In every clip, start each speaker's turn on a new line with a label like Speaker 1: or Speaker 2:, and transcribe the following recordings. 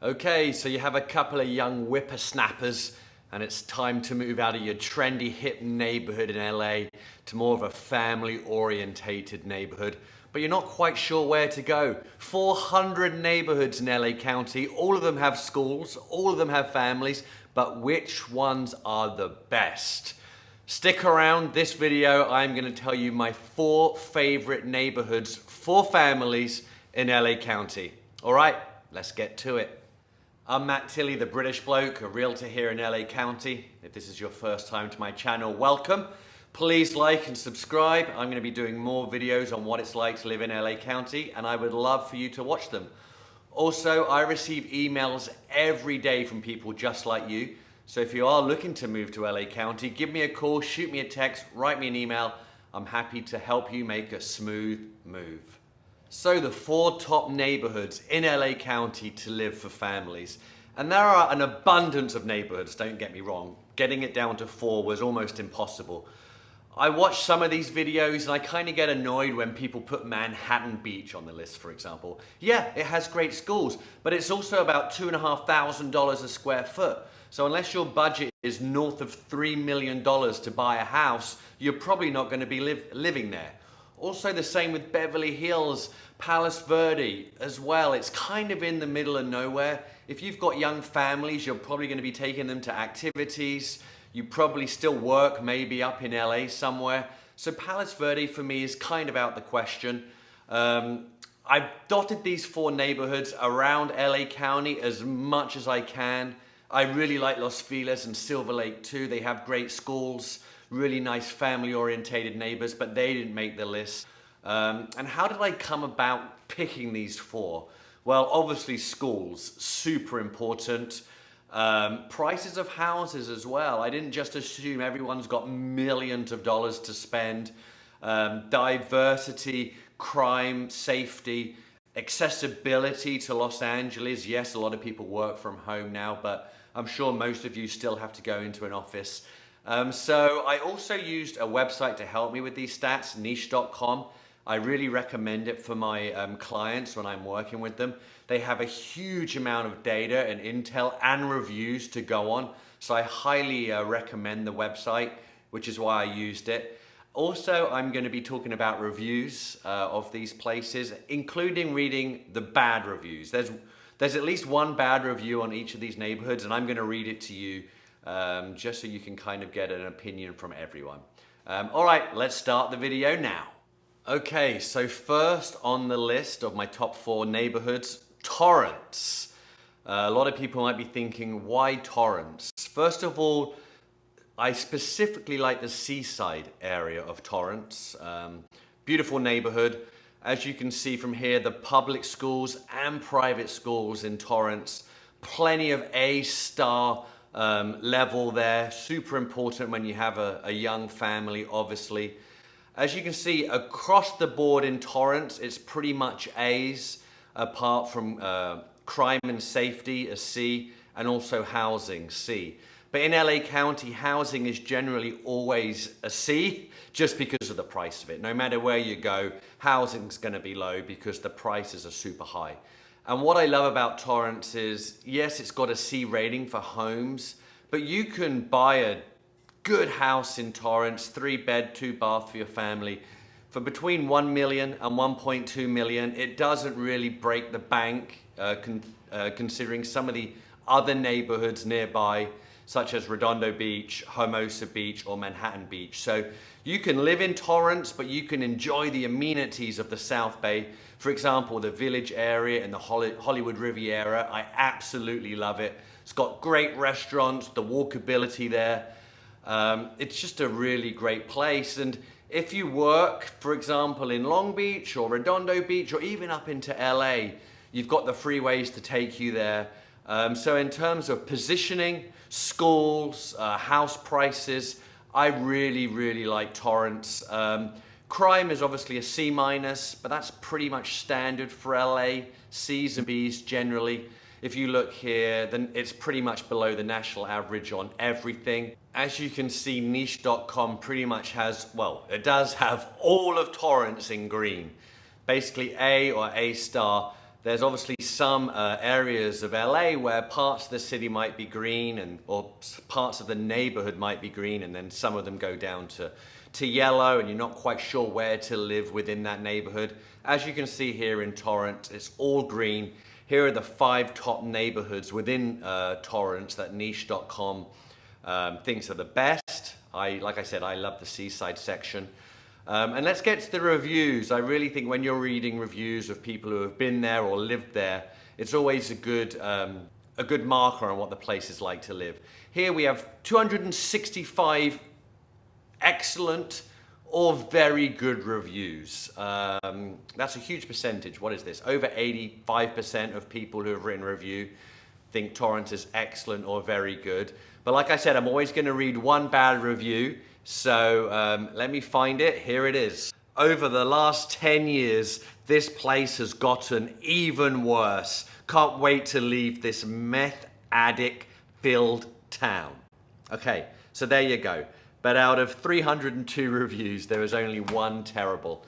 Speaker 1: Okay, so you have a couple of young whippersnappers and it's time to move out of your trendy hip neighborhood in LA to more of a family orientated neighborhood, but you're not quite sure where to go. 400 neighborhoods in LA County, all of them have schools, all of them have families, but which ones are the best? Stick around. This video, I'm going to tell you my 4 favorite neighborhoods for families in LA County. All right, let's get to it. I'm Matt Tilley, the British Bloke, a realtor here in LA County. If this is your first time to my channel, welcome. Please like and subscribe. I'm going to be doing more videos on what it's like to live in LA County, and I would love for you to watch them. Also, I receive emails every day from people just like you. So if you are looking to move to LA County, give me a call, shoot me a text, write me an email. I'm happy to help you make a smooth move. So the 4 top neighborhoods in LA County to live for families. And there are an abundance of neighborhoods, don't get me wrong. Getting it down to 4 was almost impossible. I watch some of these videos and I kind of get annoyed when people put Manhattan Beach on the list, for example. Yeah, it has great schools, but it's also about $2,500 a square foot. So unless your budget is north of $3 million to buy a house, you're probably not going to be living there. Also the same with Beverly Hills, Palos Verde as well. It's kind of in the middle of nowhere. If you've got young families, you're probably going to be taking them to activities. You probably still work maybe up in LA somewhere. So Palos Verde for me is kind of out the question. I've dotted these 4 neighborhoods around LA County as much as I can. I really like Los Feliz and Silver Lake too. They have great schools, really nice family-orientated neighbors, but they didn't make the list. And how did I come about picking these 4? Well, obviously schools, super important. Prices of houses as well. I didn't just assume everyone's got millions of dollars to spend. Diversity, crime, safety, accessibility to Los Angeles. Yes, a lot of people work from home now, but I'm sure most of you still have to go into an office. So I also used a website to help me with these stats, niche.com. I really recommend it for my clients when I'm working with them. They have a huge amount of data and intel and reviews to go on. So I highly recommend the website, which is why I used it. Also, I'm going to be talking about reviews of these places, including reading the bad reviews. There's at least one bad review on each of these neighborhoods, and I'm going to read it to you just so you can kind of get an opinion from everyone. All right, let's start the video now. Okay, so first on the list of my top 4 neighborhoods, Torrance. A lot of people might be thinking, why Torrance? First of all, I specifically like the seaside area of Torrance. Beautiful neighborhood. As you can see from here, the public schools and private schools in Torrance, plenty of A-star level there. Super important when you have a young family, obviously. As you can see, across the board in Torrance, it's pretty much A's, apart from crime and safety, a C, and also housing, C. But in LA County, housing is generally always a C, just because of the price of it. No matter where you go, housing's gonna be low because the prices are super high. And what I love about Torrance is, yes, it's got a C rating for homes, but you can buy a good house in Torrance, 3-bed, 2-bath for your family, for between 1 million and 1.2 million. It doesn't really break the bank, considering some of the other neighborhoods nearby, such as Redondo Beach, Hermosa Beach, or Manhattan Beach. So you can live in Torrance, but you can enjoy the amenities of the South Bay. For example, the Village area and the Hollywood Riviera. I absolutely love it. It's got great restaurants, the walkability there. It's just a really great place. And if you work, for example, in Long Beach or Redondo Beach or even up into LA, you've got the freeways to take you there. So in terms of positioning, schools, house prices, I really, really like Torrance. Crime is obviously a C-, but that's pretty much standard for LA, C's and B's generally. If you look here, then it's pretty much below the national average on everything. As you can see, niche.com pretty much has, well, it does have all of Torrance in green. Basically A or A star. There's obviously some areas of LA where parts of the city might be green or parts of the neighborhood might be green, and then some of them go down to yellow and you're not quite sure where to live within that neighborhood. As you can see here in Torrance, it's all green. Here are the 5 top neighborhoods within Torrance that niche.com thinks are the best. Like I said, I love the seaside section. And let's get to the reviews. I really think when you're reading reviews of people who have been there or lived there, it's always a good marker on what the place is like to live. Here we have 265 excellent or very good reviews. That's a huge percentage. What is this? Over 85% of people who have written a review think Torrance is excellent or very good. But like I said, I'm always going to read one bad review. So let me find it. Here it is. Over the last 10 years, this place has gotten even worse. Can't wait to leave this meth addict-filled town. Okay, so there you go. But out of 302 reviews, there was only one terrible.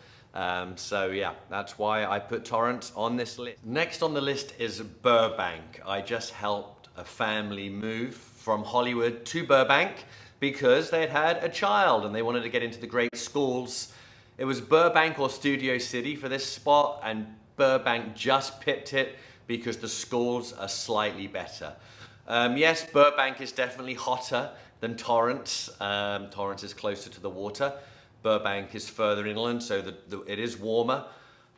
Speaker 1: So yeah, that's why I put Torrance on this list. Next on the list is Burbank. I just helped a family move from Hollywood to Burbank because they had a child and they wanted to get into the great schools. It was Burbank or Studio City for this spot, and Burbank just pipped it because the schools are slightly better. Yes, Burbank is definitely hotter than Torrance. Torrance is closer to the water. Burbank is further inland, so it is warmer.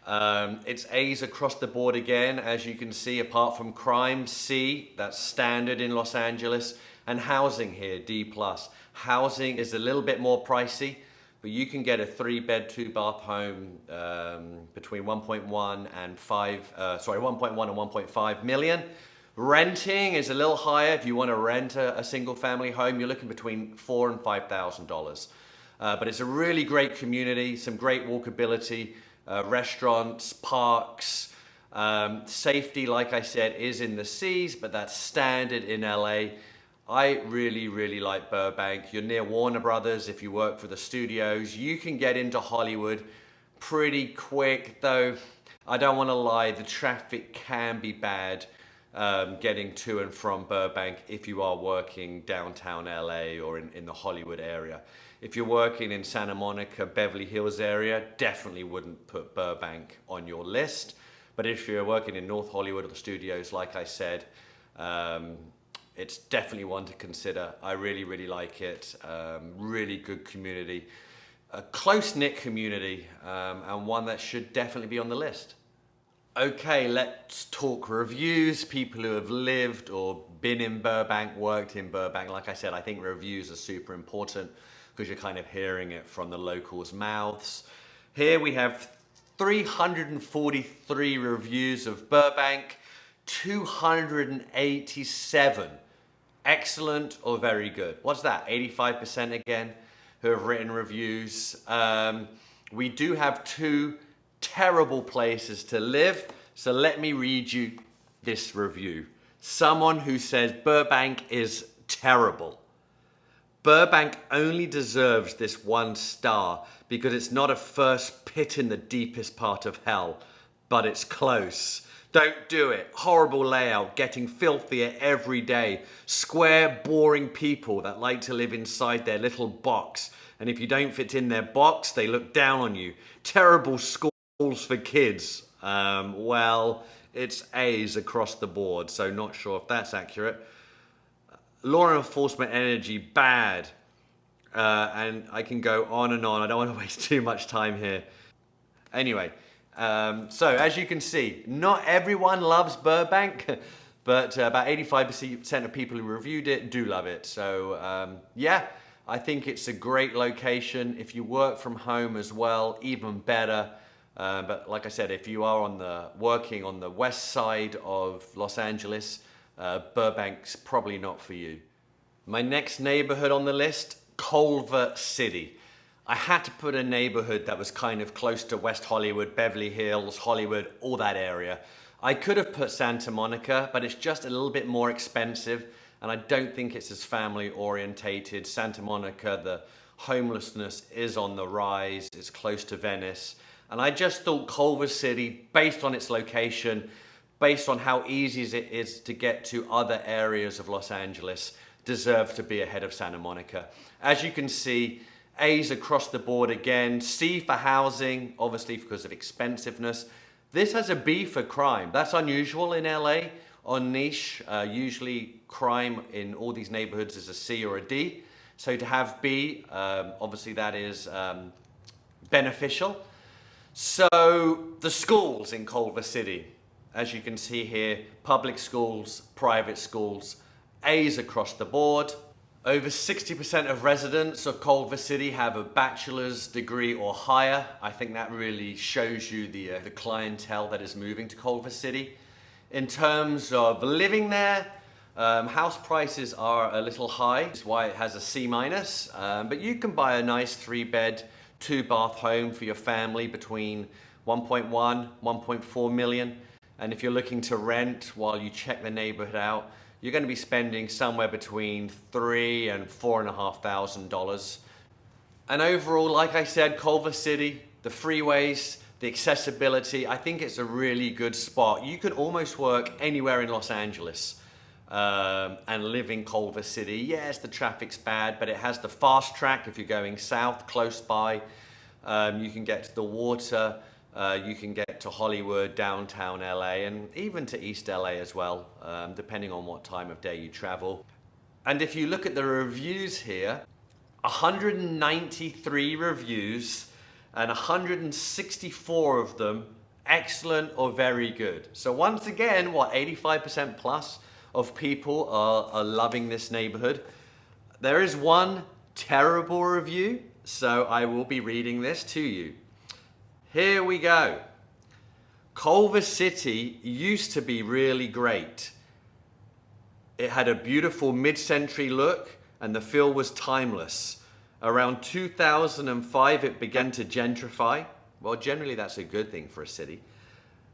Speaker 1: It's A's across the board again, as you can see, apart from crime, C, that's standard in Los Angeles, and housing here, D+. Housing is a little bit more pricey, but you can get a 3-bed, 2-bath home between 1.1 and 1.5 million. Renting is a little higher. If you want to rent a single family home, you're looking between $4,000 and $5,000. But it's a really great community, some great walkability, restaurants, parks. Safety, like I said, is in the C's, but that's standard in LA. I really, really like Burbank. You're near Warner Brothers if you work for the studios. You can get into Hollywood pretty quick, though I don't want to lie, the traffic can be bad getting to and from Burbank if you are working downtown LA or in the Hollywood area. If you're working in Santa Monica, Beverly Hills area, definitely wouldn't put Burbank on your list. But if you're working in North Hollywood or the studios, like I said, it's definitely one to consider. I really, really like it. Really good community, a close-knit community, and one that should definitely be on the list. Okay, let's talk reviews. People who have lived or been in Burbank, worked in Burbank. Like I said, I think reviews are super important because you're kind of hearing it from the locals' mouths. Here we have 343 reviews of Burbank, 287 excellent or very good. What's that? 85% again who have written reviews. We do have 2 terrible places to live, so let me read you this review. Someone who says Burbank is terrible. Burbank only deserves this 1 star because it's not a first pit in the deepest part of hell, but it's close. Don't do it. Horrible layout, getting filthier every day. Square, boring people that like to live inside their little box. And if you don't fit in their box, they look down on you. Terrible schools for kids. Well, it's A's across the board, so not sure if that's accurate. Law enforcement energy, bad. And I can go on and on. I don't want to waste too much time here. Anyway. So as you can see, not everyone loves Burbank, but about 85% of people who reviewed it do love it. So yeah, I think it's a great location. If you work from home as well, even better. But like I said, if you are working on the west side of Los Angeles, Burbank's probably not for you. My next neighborhood on the list, Culver City. I had to put a neighborhood that was kind of close to West Hollywood, Beverly Hills, Hollywood, all that area. I could have put Santa Monica, but it's just a little bit more expensive, and I don't think it's as family orientated. Santa Monica, the homelessness is on the rise, it's close to Venice, and I just thought Culver City, based on its location, based on how easy it is to get to other areas of Los Angeles, deserve to be ahead of Santa Monica. As you can see, A's across the board again. C for housing, obviously because of expensiveness. This has a B for crime. That's unusual in LA on niche. Usually crime in all these neighborhoods is a C or a D. So to have B, obviously that is beneficial. So the schools in Culver City, as you can see here, public schools, private schools, A's across the board. Over 60% of residents of Culver City have a bachelor's degree or higher. I think that really shows you the clientele that is moving to Culver City. In terms of living there, house prices are a little high. That's why it has a C-. But you can buy a nice 3-bed, 2-bath home for your family between 1.1, 1.4 million. And if you're looking to rent while you check the neighborhood out, you're going to be spending somewhere between $3,000 and $4,500. And overall, like I said, Culver City, the freeways, the accessibility, I think it's a really good spot. You could almost work anywhere in Los Angeles and live in Culver City. Yes, the traffic's bad, but it has the fast track if you're going south, close by. You can get to the water. You can get to Hollywood, downtown LA, and even to East LA as well, depending on what time of day you travel. And if you look at the reviews here, 193 reviews and 164 of them excellent or very good. So once again, 85% plus of people are loving this neighborhood. There is one terrible review, so I will be reading this to you. Here we go. Culver City used to be really great. It had a beautiful mid-century look and the feel was timeless. Around 2005 it began to gentrify. Well, generally that's a good thing for a city.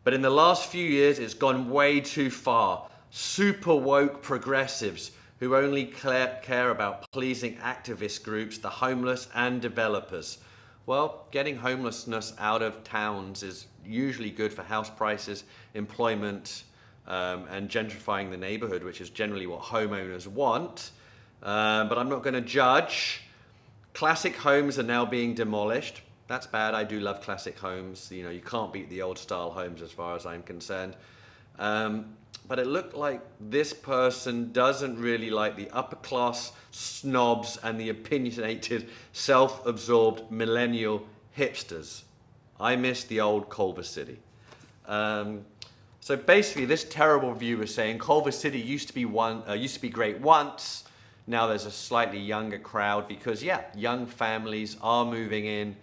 Speaker 1: But in the last few years it's gone way too far. Super woke progressives who only care about pleasing activist groups, the homeless and developers. Well, getting homelessness out of towns is usually good for house prices, employment, and gentrifying the neighborhood, which is generally what homeowners want. But I'm not going to judge. Classic homes are now being demolished. That's bad. I do love classic homes. You know, you can't beat the old style homes as far as I'm concerned. But it looked like this person doesn't really like the upper class snobs and the opinionated, self-absorbed millennial hipsters. I miss the old Culver City. So basically, this terrible review was saying Culver City used to be great once. Now there's a slightly younger crowd because, young families are moving in.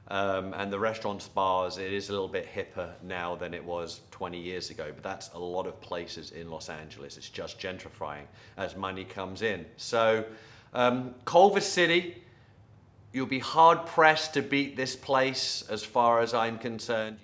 Speaker 1: And the restaurants, bars, it is a little bit hipper now than it was 20 years ago. But that's a lot of places in Los Angeles. It's just gentrifying as money comes in. So Culver City, you'll be hard pressed to beat this place as far as I'm concerned.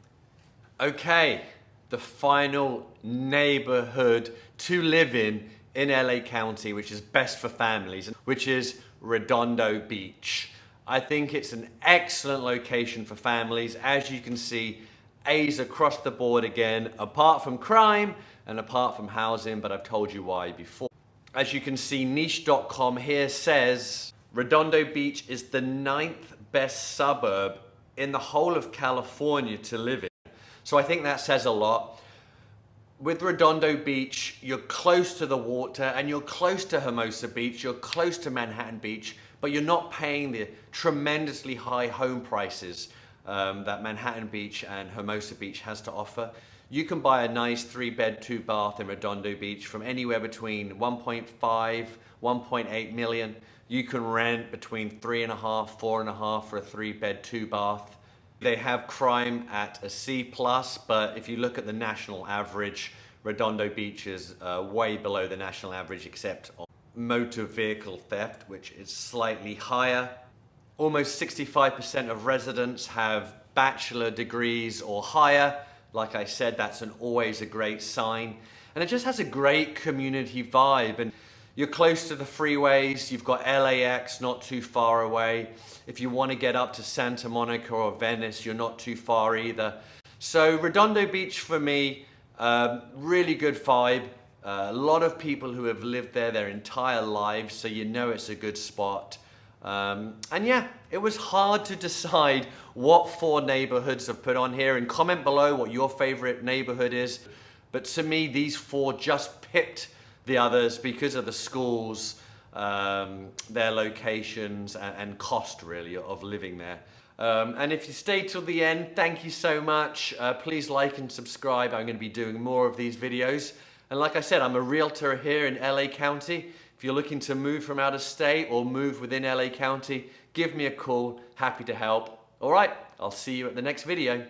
Speaker 1: Okay, the final neighborhood to live in LA County, which is best for families, which is Redondo Beach. I think it's an excellent location for families. As you can see, A's across the board again, apart from crime and apart from housing, but I've told you why before. As you can see, niche.com here says Redondo Beach is the 9th best suburb in the whole of California to live in. So I think that says a lot. With Redondo Beach, you're close to the water and you're close to Hermosa Beach, you're close to Manhattan Beach, but you're not paying the tremendously high home prices that Manhattan Beach and Hermosa Beach has to offer. You can buy a nice 3-bed, 2-bath in Redondo Beach from anywhere between 1.5, 1.8 million. You can rent between 3.5, 4.5 for a 3-bed, 2-bath. They have crime at a C+, but if you look at the national average, Redondo Beach is way below the national average except on motor vehicle theft, which is slightly higher. Almost 65% of residents have bachelor degrees or higher. Like I said, that's always a great sign. And it just has a great community vibe. And you're close to the freeways, you've got LAX not too far away. If you want to get up to Santa Monica or Venice, you're not too far either. So Redondo Beach for me, Really good vibe. A lot of people who have lived there their entire lives, so you know it's a good spot. And yeah, it was hard to decide what 4 neighborhoods I've put on here, and comment below what your favorite neighborhood is. But to me, these 4 just pipped the others because of the schools, their locations, and cost really of living there. And if you stayed till the end, thank you so much. Please like and subscribe. I'm going to be doing more of these videos. And like I said, I'm a realtor here in LA County. If you're looking to move from out of state or move within LA County, give me a call. Happy to help. All right, I'll see you at the next video.